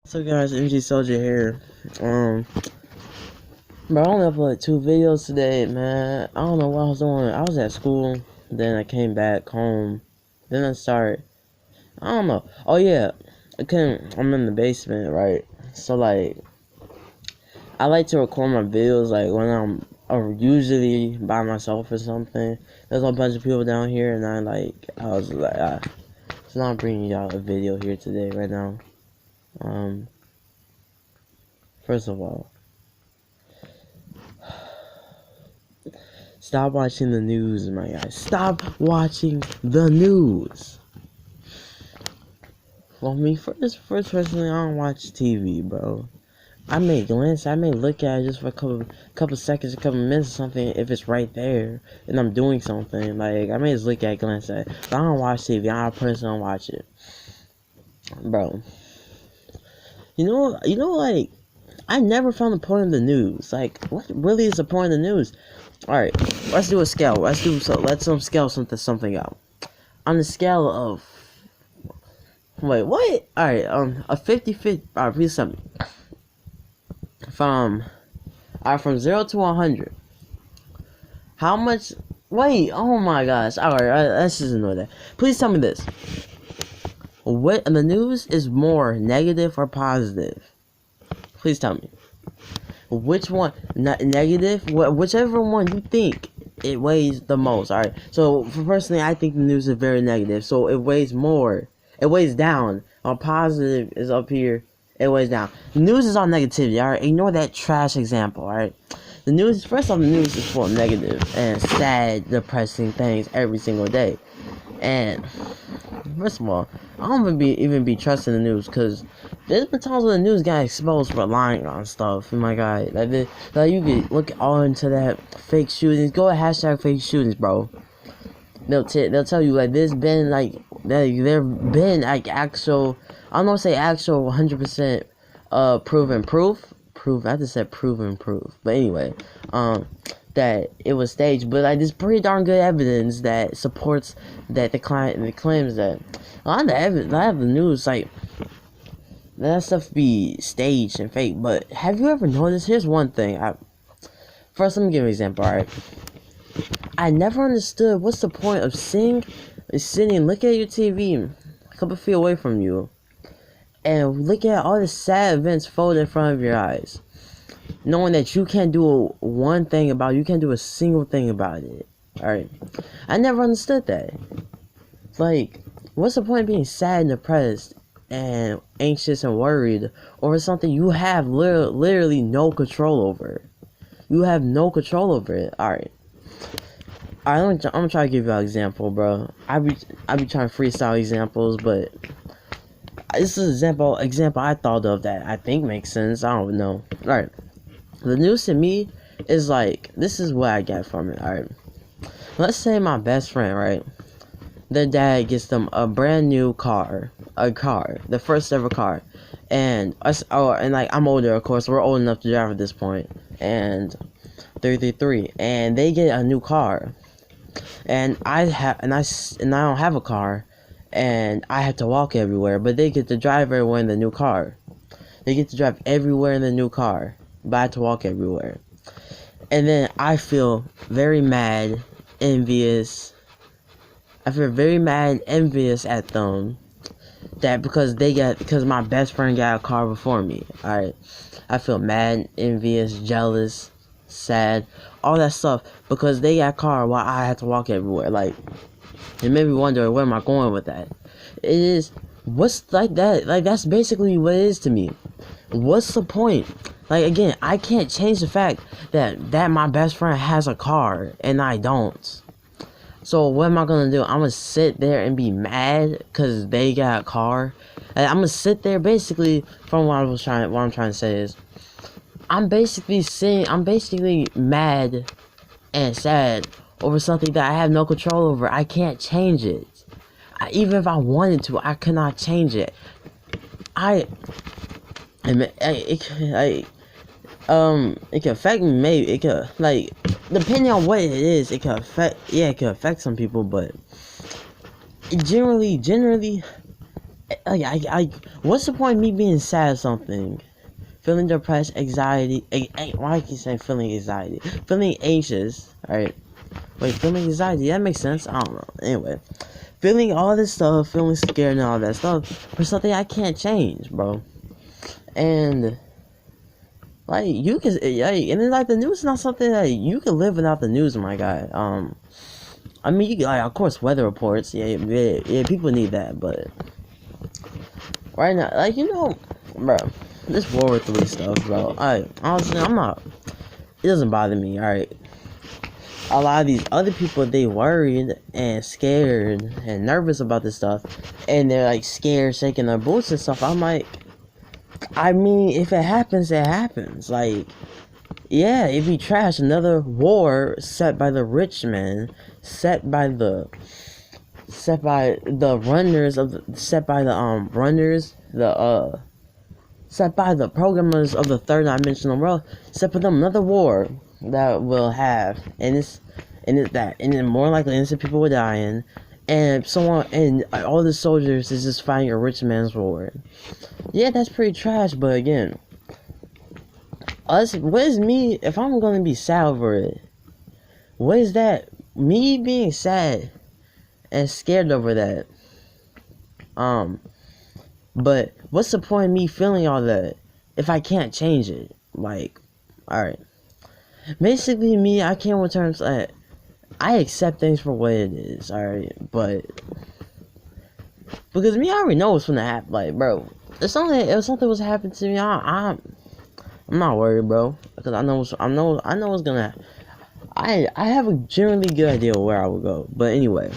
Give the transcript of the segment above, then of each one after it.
So guys, MG Soldier here. But I only uploaded 2 videos today, man. I don't know what I was doing. I was at school, then I came back home, then I started. I don't know. Oh yeah, I'm in the basement, right? So like, I like to record my videos like when I'm usually by myself or something. There's a bunch of people down here, and I was like, so now I'm bringing y'all a video here today, right now. First of all, stop watching the news, my guys. Stop watching the news. Well, me first personally, I don't watch TV, bro. I may glance, I may look at it just for a couple seconds, a couple minutes or something if it's right there and I'm doing something. Like, I may just look at it, glance at it. But I don't watch TV. I personally don't watch it, bro. You know, like, I never found the point of the news. Like, what really is the point of the news? Alright, let's do a scale. Let's scale something out. On the scale of, wait, what? Alright, a 50-50, alright, please tell me. From 0 to 100. How much, wait, oh my gosh. Alright, let's just ignore that. Please tell me this. What in the news is more negative or positive? Please tell me. Which one? Negative? Whichever one you think it weighs the most. Alright. So, personally, I think the news is very negative. So, it weighs more. It weighs down. Positive is up here. It weighs down. The news is all negativity. Alright. Ignore that trash example. Alright. The news, first off, the news is full of negative and sad, depressing things every single day. And first of all, I don't even be trusting the news, because there's been times when the news got exposed for lying on stuff. Oh my god, like you could look all into that fake shootings. Go at hashtag fake shootings, bro. They'll tell you like there's been like there've been like actual, I don't know, say actual 100% proven proof. I just said proven proof, but anyway, that it was staged, but like there's pretty darn good evidence that supports that the claims that a lot of the news, like, that stuff be staged and fake. But have you ever noticed? Here's one thing. First, let me give an example. Alright, I never understood what's the point of sitting, looking at your TV a couple feet away from you, and looking at all the sad events folded in front of your eyes, knowing that you can't do one thing about it, you can't do a single thing about it. Alright, I never understood that. Like, what's the point of being sad and depressed and anxious and worried over something you have literally no control over? You have no control over it. Alright, I'm gonna try to give you an example, bro. I be trying to freestyle examples, but this is an example I thought of that I think makes sense. I don't know. Alright, the news to me is like, this is what I get from it. Alright, let's say my best friend, right? Their dad gets them a brand new car, the first ever car, and like, I'm older, of course, we're old enough to drive at this point, and 33, and they get a new car, and I don't have a car, and I have to walk everywhere, but they get to drive everywhere in the new car. They get to drive everywhere in the new car, but I have to walk everywhere, and then I feel very mad, envious. I feel very mad and envious at them, that because my best friend got a car before me. Alright, I feel mad, envious, jealous, sad, all that stuff, because they got a car while I had to walk everywhere. Like, it made me wonder, where am I going with that? It is, what's like that? Like, that's basically what it is to me. What's the point? Like, again, I can't change the fact that my best friend has a car and I don't. So what am I gonna do? I'm gonna sit there and be mad because they got a car. And I'm gonna sit there, basically, from what I'm trying to say is, I'm basically mad and sad over something that I have no control over. I can't change it. Even if I wanted to, I cannot change it. It can affect me, maybe. It could, like, depending on what it is, it could affect, it could affect some people, but generally, what's the point of me being sad or something? Feeling depressed, anxiety. Why I keep saying feeling anxiety? Feeling anxious. Alright. Wait, feeling anxiety. That makes sense. I don't know. Anyway. Feeling all this stuff, feeling scared and all that stuff for something I can't change, bro. And like you can, and then like the news is not something that you can live without the news, my guy. I mean, you can, like, of course, weather reports. Yeah, people need that, but right now, like, bro, this World War III stuff, bro. Honestly, I'm not. It doesn't bother me. All right. A lot of these other people, they worried and scared and nervous about this stuff, and they're like scared, shaking their boots and stuff. I'm like, I mean, if it happens, it happens. Like, yeah, it'd be trash. Another war set by the rich men, set by the runners of the, set by the runners, set by the programmers of the third dimensional world, set for them another war that will have, and then more likely innocent people will dying, and someone and all the soldiers is just fighting a rich man's war. Yeah, that's pretty trash. But again, what is me if I'm gonna be sad over it? What is that? Me being sad and scared over that. But what's the point of me feeling all that if I can't change it? Like, alright. Basically, me, I can't return. I accept things for what it is, alright? But because me, I already know what's gonna happen. Like, bro, if something was happening to me, I'm not worried, bro. Because I know what's gonna happen. I have a generally good idea of where I will go. But anyway,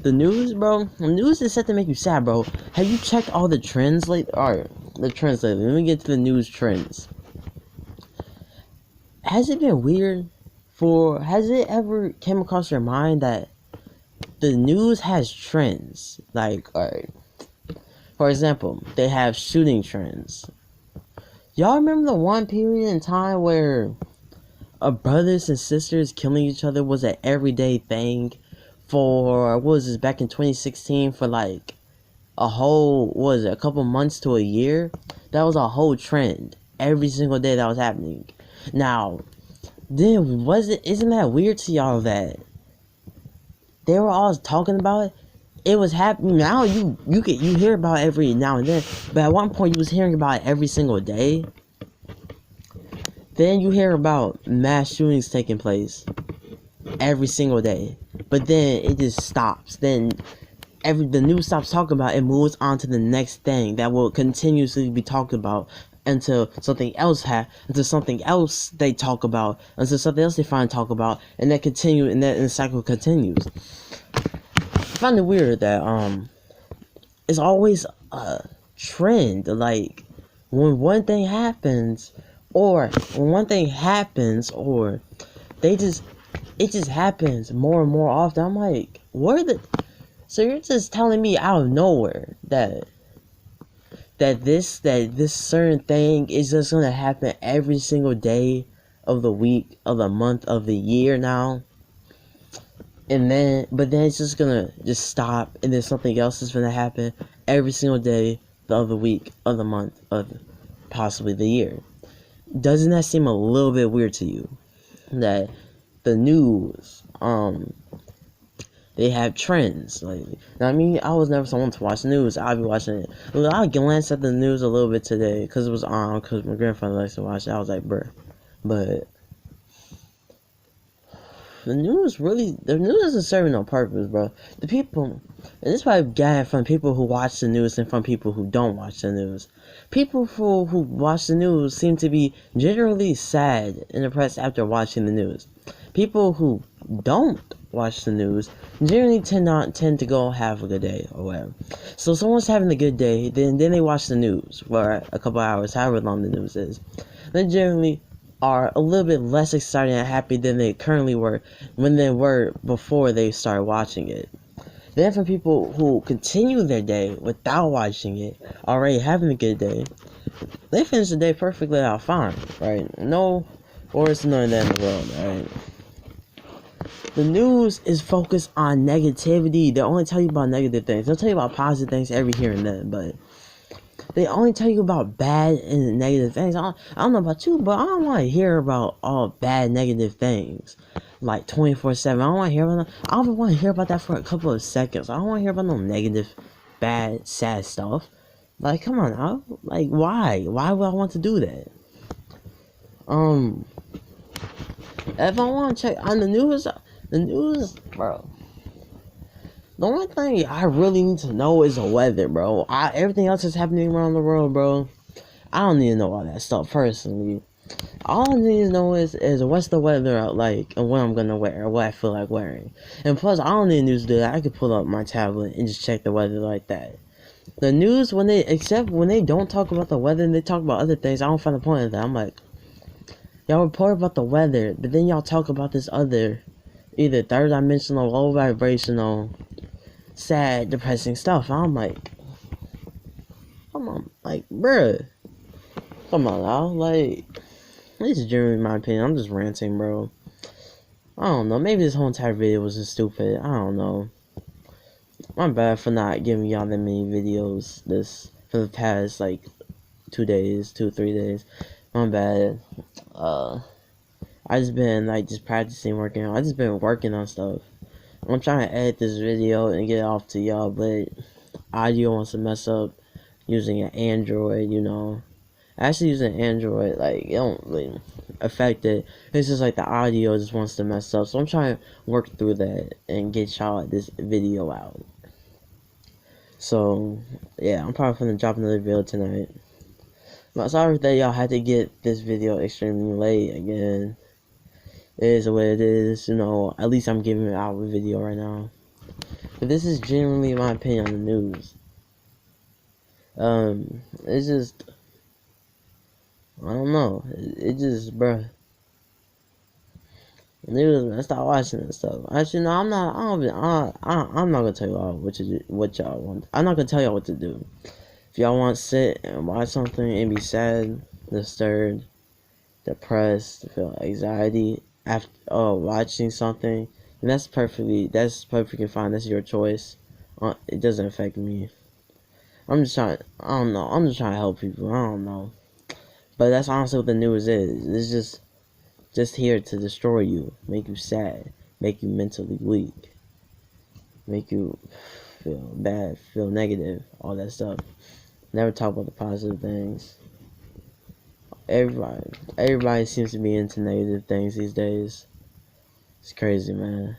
the news, bro. The news is set to make you sad, bro. Have you checked all the trends lately? Alright, the trends lately. Let me get to the news trends. Has it been weird has it ever came across your mind that the news has trends? Like, alright, for example, they have shooting trends. Y'all remember the one period in time where brothers and sisters killing each other was an everyday thing for, what was this, back in 2016, for like a couple months to a year? That was a whole trend. Every single day that was happening. Now, then isn't that weird to y'all that they were all talking about it? It was happening. Now you hear about it every now and then, but at one point you was hearing about it every single day. Then you hear about mass shootings taking place every single day, but then it just stops. Then the news stops talking about it, moves on to the next thing that will continuously be talked about until something else they talk about, until something else they finally talk about, and that continue, and the cycle continues. I find it weird that it's always a trend. Like, when one thing happens, or it just happens more and more often. I'm like, so you're just telling me out of nowhere that this certain thing is just gonna happen every single day of the week, of the month, of the year now, but then it's just gonna stop, and then something else is gonna happen every single day of the week, of the month, of possibly the year. Doesn't that seem a little bit weird to you? That the news, they have trends. Like, I mean, I was never someone to watch the news. I'll be watching it. I glanced at the news a little bit today because it was on, because my grandfather likes to watch it. I was like, bruh. But the news isn't serving no purpose, bro. The people, and this is why I get it from people who watch the news and from people who don't watch the news. People who watch the news seem to be generally sad and depressed after watching the news. People who don't watch the news generally tend to go have a good day or whatever. So someone's having a good day, then they watch the news for a couple hours, however long the news is. They generally are a little bit less excited and happy than they currently were when they were before they started watching it. Then for people who continue their day without watching it, already having a good day, they finish the day perfectly out fine, right? No worse than that in the world, right? The news is focused on negativity. They only tell you about negative things. They'll tell you about positive things every here and then, but they only tell you about bad and negative things. I don't know about you, but I don't want to hear about all bad, negative things like 24/7. I don't want to hear about that. I don't want to hear about that for a couple of seconds. I don't want to hear about no negative, bad, sad stuff. Like, come on now. Like, why? Why would I want to do that? If I want to check on the news, bro. The only thing I really need to know is the weather, bro. Everything else is happening around the world, bro. I don't need to know all that stuff personally. All I need to know is what's the weather out like and what I'm gonna wear or what I feel like wearing. And plus, I don't need news to do that. I could pull up my tablet and just check the weather like that. The news, when they don't talk about the weather and they talk about other things, I don't find the point of that. I'm like, y'all report about the weather, but then y'all talk about this other, either third dimensional, low vibrational, sad, depressing stuff. I'm like, come on, like, bruh. Come on now, like, this is generally my opinion. I'm just ranting, bro. I don't know, maybe this whole entire video was just stupid. I don't know. My bad for not giving y'all that many videos for the past, like, 3 days. My bad. I just been, like, just practicing, working on. I just been working on stuff. I'm trying to edit this video and get it off to y'all, but audio wants to mess up using an Android, you know. Actually, using Android, like, it don't really affect it. It's just like the audio just wants to mess up. So I'm trying to work through that and get y'all this video out. So, yeah, I'm probably gonna drop another video tonight. But sorry that y'all had to get this video extremely late again. It is what it is, you know. At least I'm giving out a video right now. But this is generally my opinion on the news. It's just, I don't know. It just, bruh. News, man, stop watching that stuff. Actually, no, I'm not. I'm not gonna tell y'all what y'all want. I'm not gonna tell y'all what to do. If y'all want to sit and watch something and be sad, disturbed, depressed, feel anxiety after watching something, and that's perfectly fine. That's your choice. It doesn't affect me. I'm just trying. I don't know. I'm just trying to help people. I don't know. But that's honestly what the news is. It's just here to destroy you, make you sad, make you mentally weak, make you feel bad, feel negative, all that stuff. Never talk about the positive things. Everybody seems to be into negative things these days. It's crazy, man.